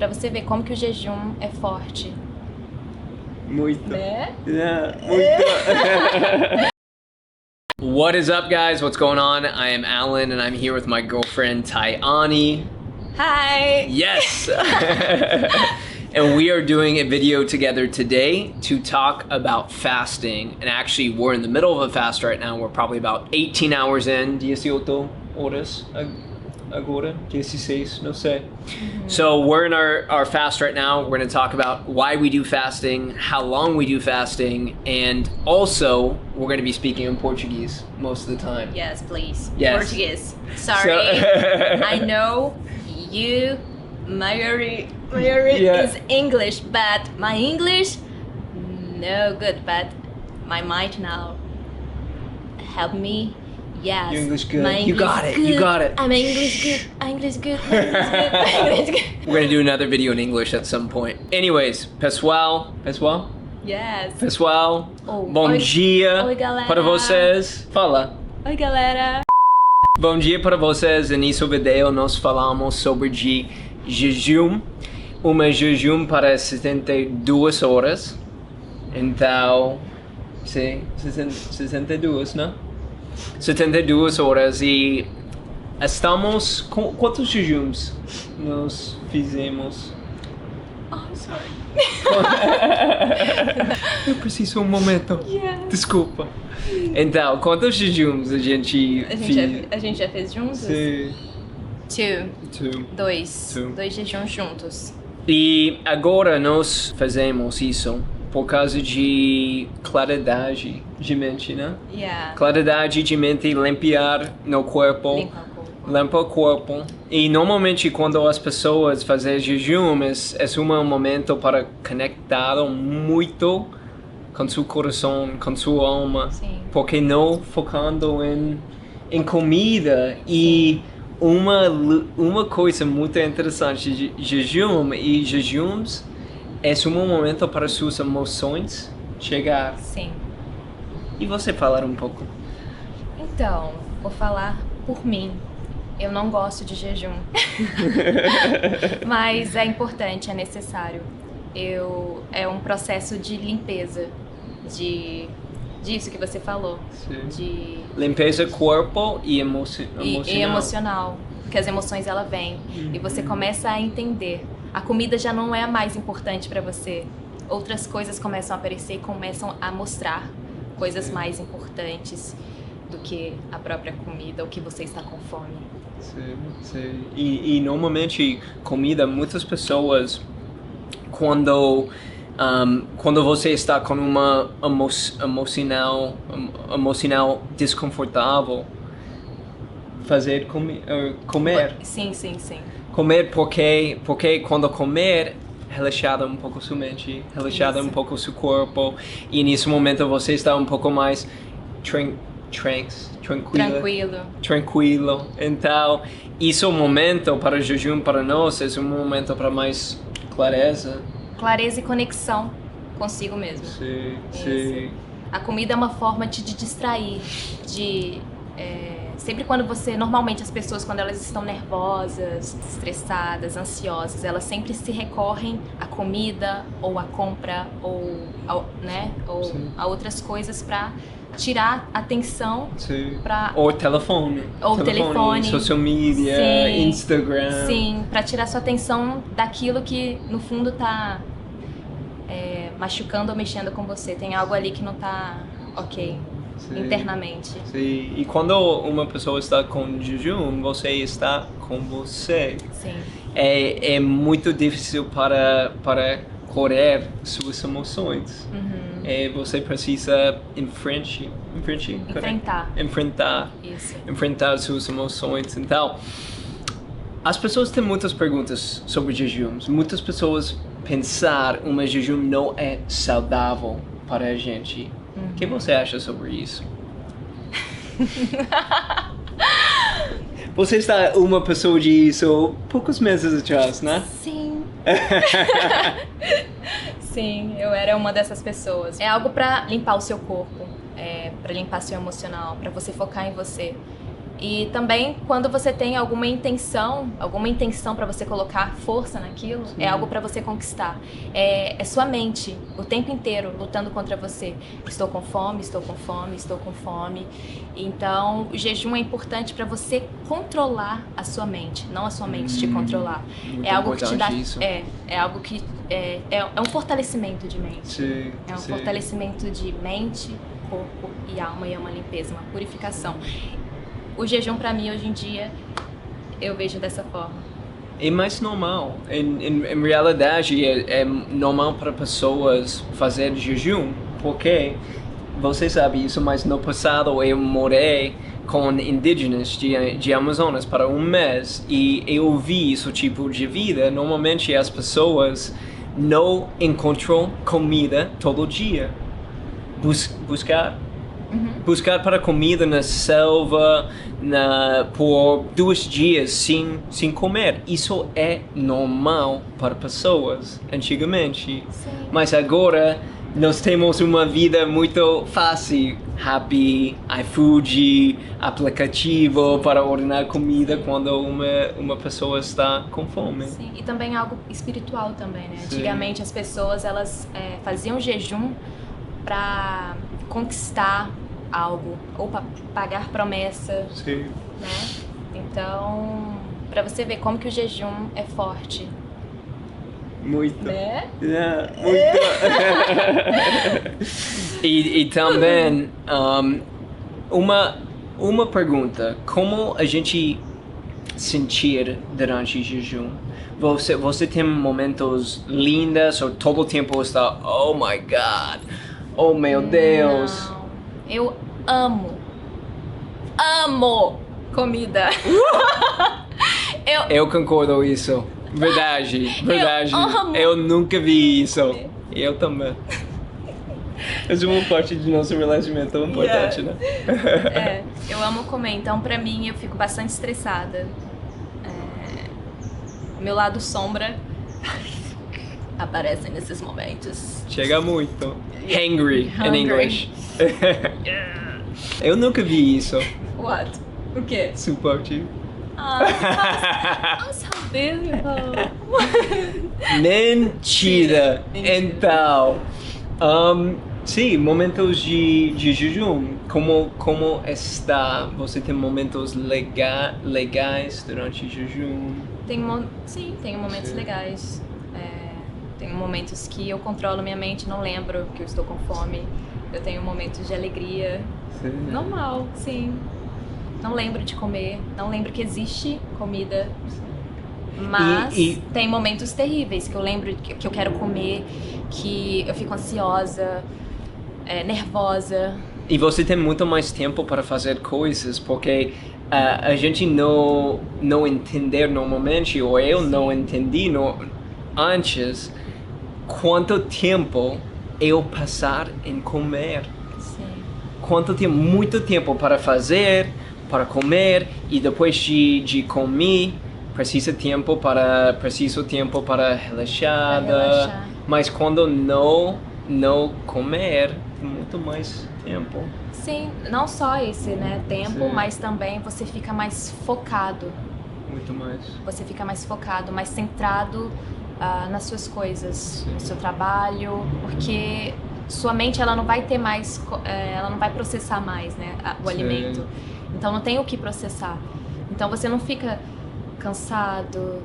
Pra você ver como que o jejum é forte. Muito. Né? Yeah, muito. What is up, guys? What's going on? I am Alan, and I'm here with my girlfriend, Tayani. Hi! Yes! And we are doing a video together today to talk about fasting. And actually, we're in the middle of a fast right now. We're probably about 18 hours in. 18 horas agora? 16, não sei. So we're in our fast right now. We're going to talk about why we do fasting, how long we do fasting, and also we're going to be speaking in Portuguese most of the time. Yes, please. Yes. Portuguese. Sorry. I know you majority Yeah. is English, but my English no good, but my mind now help me. Yes. Your English good. My You got English it. You good. got it. I'm English good. English good. English good. English good. We're going to do another video in English at some point. Anyways, pessoal, Yes. pessoal, Oh, bom oi- dia oi, galera. para vocês. Fala. Oi, galera. Bom dia para vocês. Nesse vídeo nós falamos sobre de jejum. Uma jejum para 72 horas. Então, sim, 62, não? 72 horas e estamos com quantos jejuns nós fizemos? Oh, sorry. Eu preciso um momento. Yeah. Desculpa. Então, quantos jejuns a gente fez? A gente já fez juntos? Sim. Two. Dois. Two. Dois jejuns juntos. E agora nós fazemos isso por causa de claridade de mente, né? Yeah. Claridade de mente, limpar no corpo. Limpa o corpo. Limpa o corpo. E normalmente quando as pessoas fazem jejum, é um momento para conectar muito com seu coração, com sua alma. Sim. Porque não focando em comida. E uma coisa muito interessante de jejum e jejuns é um momento para suas emoções chegar. Sim. E você falar um pouco? Então, vou falar por mim. Eu não gosto de jejum. Mas é importante, é necessário. É um processo de limpeza, disso que você falou. Sim. De Limpeza corpo e emocional. e emocional, porque as emoções ela vêm e você começa a entender. A comida já não é a mais importante para você. Outras coisas começam a aparecer e começam a mostrar coisas mais importantes do que a própria comida, o que você está com fome. Sim, sim. E normalmente comida, muitas pessoas quando você está com uma emocional desconfortável, fazer comer. Sim, sim, sim. Comer porque quando comer, relaxada um pouco sua mente, relaxada Isso. um pouco seu corpo, e nesse momento você está um pouco mais tranquilo. Então, isso é um momento para o jejum para nós, é um momento para mais clareza. Clareza e conexão consigo mesmo. Sim, Isso. sim. A comida é uma forma de distrair, sempre quando normalmente as pessoas quando elas estão nervosas, estressadas, ansiosas, elas sempre se recorrem à comida ou à compra ou Sim. a outras coisas para tirar a atenção Sim. para Ou telefone. Social media, Sim. Instagram. Sim, para tirar sua atenção daquilo que no fundo tá machucando ou mexendo com você. Tem algo ali que não tá ok. Sim. Internamente. Sim. E quando uma pessoa está com jejum, você está com você. Sim. É muito difícil para correr suas emoções. Você precisa enfrentar suas emoções. Então, as pessoas têm muitas perguntas sobre jejuns. Muitas pessoas pensam que jejum não é saudável para a gente. O que você acha sobre isso? Você está uma pessoa disso poucos meses atrás, né? Sim. Sim, eu era uma dessas pessoas. É algo pra limpar o seu corpo, pra limpar seu emocional, pra você focar em você. E também quando você tem alguma intenção para você colocar força naquilo, é algo para você conquistar. É sua mente o tempo inteiro lutando contra você. Estou com fome, estou com fome, estou com fome. Então o jejum é importante para você controlar a sua mente, não a sua mente te controlar. Muito É algo que te dá, isso. é algo que é um fortalecimento de mente. Sim, É um sim. fortalecimento de mente, corpo e alma, e é uma limpeza, uma purificação. O jejum para mim hoje em dia eu vejo dessa forma. É mais normal. Em realidade, é normal para pessoas fazer jejum, porque você sabe isso, mas no passado eu morei com indígenas de Amazonas para um mês e eu vi esse tipo de vida. Normalmente as pessoas não encontram comida todo dia. Buscar para comida na selva por 2 dias sem comer. Isso é normal para pessoas antigamente. Sim. Mas agora nós temos uma vida muito fácil. Rappi, iFood, aplicativo para ordenar comida quando uma pessoa está com fome. Sim, e também algo espiritual também, né? Sim. Antigamente as pessoas elas faziam jejum para conquistar algo ou para pagar promessa, Sim. né? Então, para você ver como que o jejum é forte, Muito. né? Muito. e também uma pergunta: como a gente sentir durante jejum? Você tem momentos lindos ou todo o tempo está oh my God, oh meu Deus? Não. Eu amo comida. Eu concordo com isso. Verdade. amo. Eu nunca vi isso. Eu também. Essa é uma parte do nosso relacionamento tão importante, né? Eu amo comer, então pra mim eu fico bastante estressada. Meu lado sombra aparece nesses momentos. Chega muito. Hangry, in Hungry. English. Eu nunca vi isso. What? O quê? Suporte. I'm so beautiful. Mentira. Então, sim, momentos de jejum. Como está? Você tem momentos legais durante o jejum? Sim, tenho momentos Sim. legais. Tenho momentos que eu controlo minha mente, não lembro que eu estou com fome. Eu tenho momentos de alegria. Sim. Normal, sim. Não lembro de comer, não lembro que existe comida. Mas tem momentos terríveis que eu lembro que eu quero comer, que eu fico ansiosa, nervosa. E você tem muito mais tempo para fazer coisas, porque a gente não entender normalmente, ou eu não entendi antes, quanto tempo eu passar em comer. Sim. Quanto tempo, muito tempo para fazer, para comer, e depois de comer, preciso tempo para relaxar. Mas quando não comer, tem muito mais tempo. Sim, não só esse, né, tempo, Sim. mas também você fica mais focado. Muito mais. Você fica mais focado, mais centrado nas suas coisas, no seu trabalho, porque sua mente ela não vai ter mais, ela não vai processar mais, né, o Sim. alimento. Então não tem o que processar. Então você não fica cansado,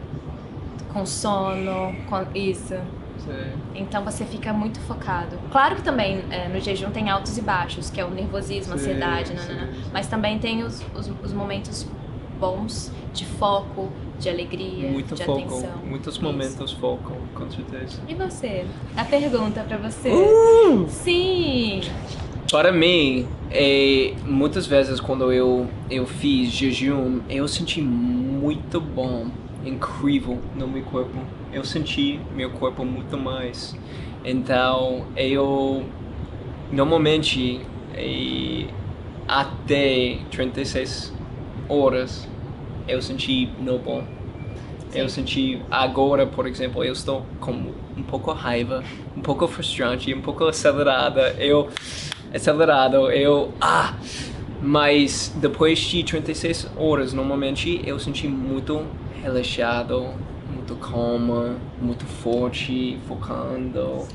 com sono, com isso. Sim. Então você fica muito focado. Claro que também no jejum tem altos e baixos, que é o nervosismo, a Sim, ansiedade, sim. mas também tem os momentos bons de foco, de alegria, Muito de foco, atenção. muitos Isso. momentos foco, com certeza. E você? A pergunta pra você. Sim! Para mim, muitas vezes quando eu fiz jejum, eu senti muito bom, incrível no meu corpo. Eu senti meu corpo muito mais. Então, eu normalmente até 36 horas eu senti no bom. Sim. Eu senti agora, por exemplo, eu estou com um pouco raiva, um pouco frustrante, um pouco acelerado, Mas depois de 36 horas, normalmente eu senti muito relaxado, muito calma, muito forte, focando.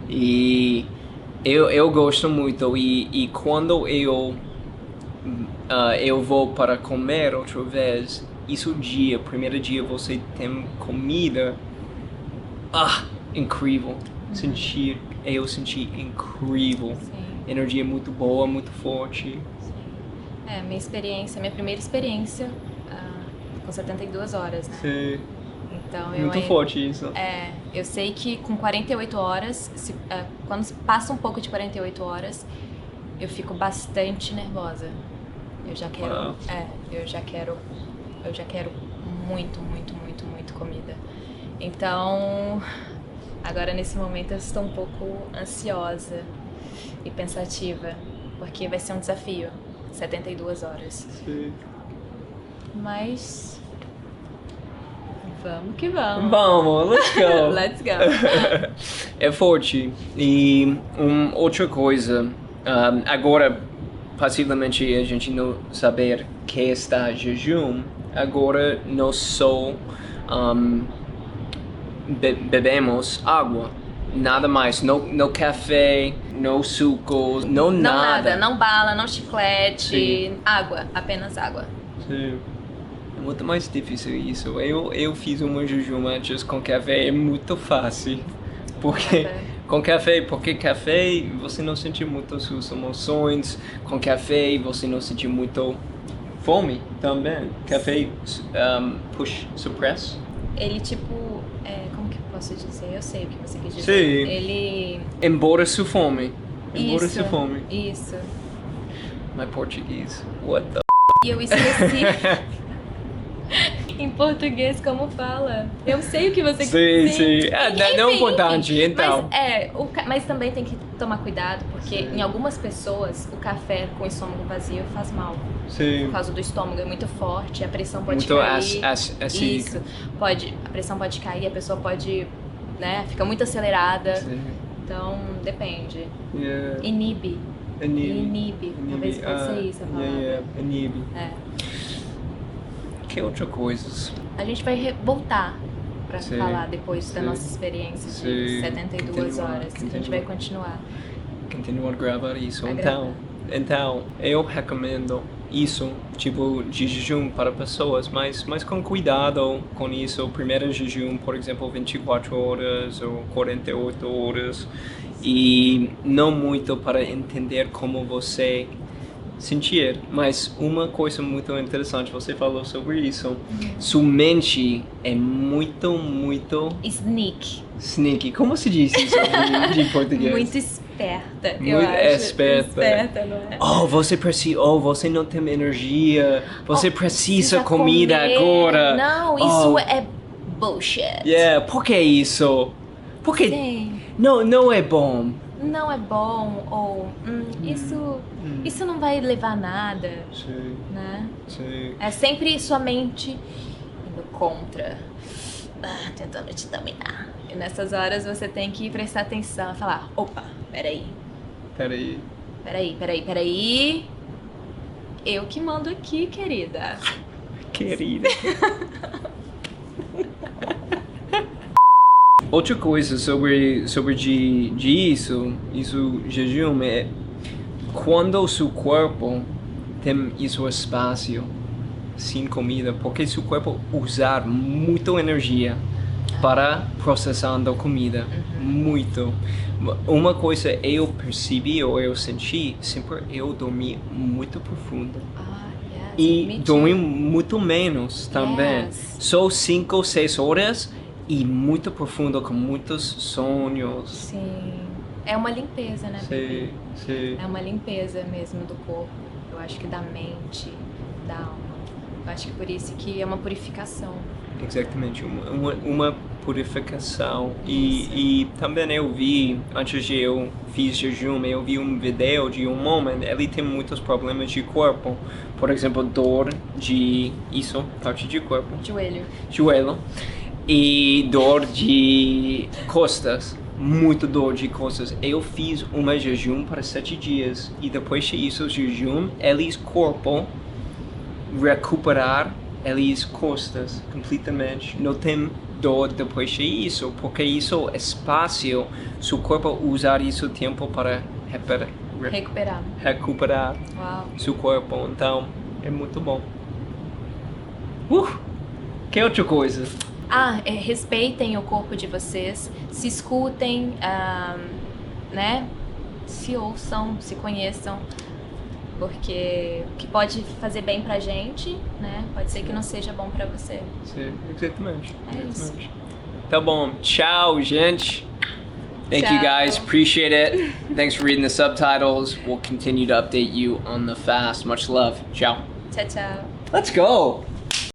E eu gosto muito. E quando eu vou para comer outra vez, primeiro dia você tem comida, incrível. Eu senti incrível. Sim. Energia muito boa, muito forte. Minha primeira experiência com 72 horas, né? Sim. Então, Muito forte isso. Eu sei que com 48 horas, quando passa um pouco de 48 horas, eu fico bastante nervosa. Eu já quero, eu já quero muito, muito, muito, muito comida. Então, agora nesse momento eu estou um pouco ansiosa e pensativa, porque vai ser um desafio, 72 horas. Sim. Mas vamos que vamos. Vamos, let's go. Let's go. É forte. E outra coisa, agora, possivelmente a gente não saber que está jejum, agora nós só bebemos água. Nada mais, no café, no sucos, não nada. Não bala, não chiclete, Sim. água, apenas água. Sim. É muito mais difícil isso. Eu fiz uma jejum antes com café, é muito fácil. Porque café você não sente muito suas emoções, com café você não sente muito fome também. Café suppress. Ele como que eu posso dizer? Eu sei o que você quis dizer. Sim. Ele... Embora sua fome. Isso. My português. What the E eu esqueci em português como fala. Eu sei o que você quis dizer. Sim. Não é importante, então. Mas também tem que tomar cuidado, porque em algumas pessoas o café com o estômago vazio faz mal. Sim. Por causa do estômago é muito forte, a pressão pode Muito cair. acídica. Isso. A pressão pode cair, a pessoa pode, né, fica muito acelerada. Sim. Então, depende. Yeah. Inibe. Talvez pode ser isso a palavra. Inibe. É. Que outras coisas? A gente vai voltar pra Sim, falar depois da sim, nossa experiência de sim. 72 horas. A gente vai continuar. Continuar a gravar isso. A Então, eu recomendo isso, tipo, de jejum para pessoas, mas com cuidado com isso. Primeiro jejum, por exemplo, 24 horas ou 48 horas. E não muito para entender como você sentir. Mas uma coisa muito interessante, você falou sobre isso. Sua mente é muito sneaky. Como se diz isso de português? Muito esperta, Muito eu acho. esperta. Não é? Você não tem energia, você precisa comida comer. agora. Não, isso é bullshit. Yeah, por que isso? Porque Sim. não é bom. Não é bom, ou isso não vai levar a nada, Sim, né? sim. É sempre sua mente indo contra, tentando te dominar. E nessas horas você tem que prestar atenção e falar, opa, peraí. Eu que mando aqui, querida. Outra coisa sobre isso jejum é quando o seu corpo tem isso espaço sem comida, porque seu corpo usar muita energia para processando a comida, muito. Uma coisa eu percebi ou eu senti, sempre eu dormi muito profundo. E dormi muito menos também. Yes. Só 5 ou 6 horas e muito profundo, com muitos sonhos. Sim. É uma limpeza, né, Bibi? Sim. É uma limpeza mesmo do corpo. Eu acho que da mente, da alma. Eu acho que por isso que é uma purificação. Exatamente, uma purificação. E também eu vi, antes de eu fiz jejum, eu vi um vídeo de um homem, ele tem muitos problemas de corpo. Por exemplo, dor de parte de corpo. Joelho. E dor de costas, muito dor de costas. Eu fiz uma jejum para 7 dias e depois de isso, o jejum, eles corpo recuperar eles costas completamente. Não tem dor depois de isso, porque isso é espaço, seu corpo usar isso tempo para recuperar Uau. seu corpo. Então, é muito bom. Que outra coisa? Respeitem o corpo de vocês, se escutem, né? Se ouçam, se conheçam, porque o que pode fazer bem pra gente, né? Pode ser que não seja bom pra você. Sim, exatamente. É isso. Tá bom. Tchau, gente. Thank you guys. Appreciate it. Thanks for reading the subtitles. We'll continue to update you on the fast. Much love. Ciao. Tchau, tchau. Let's go.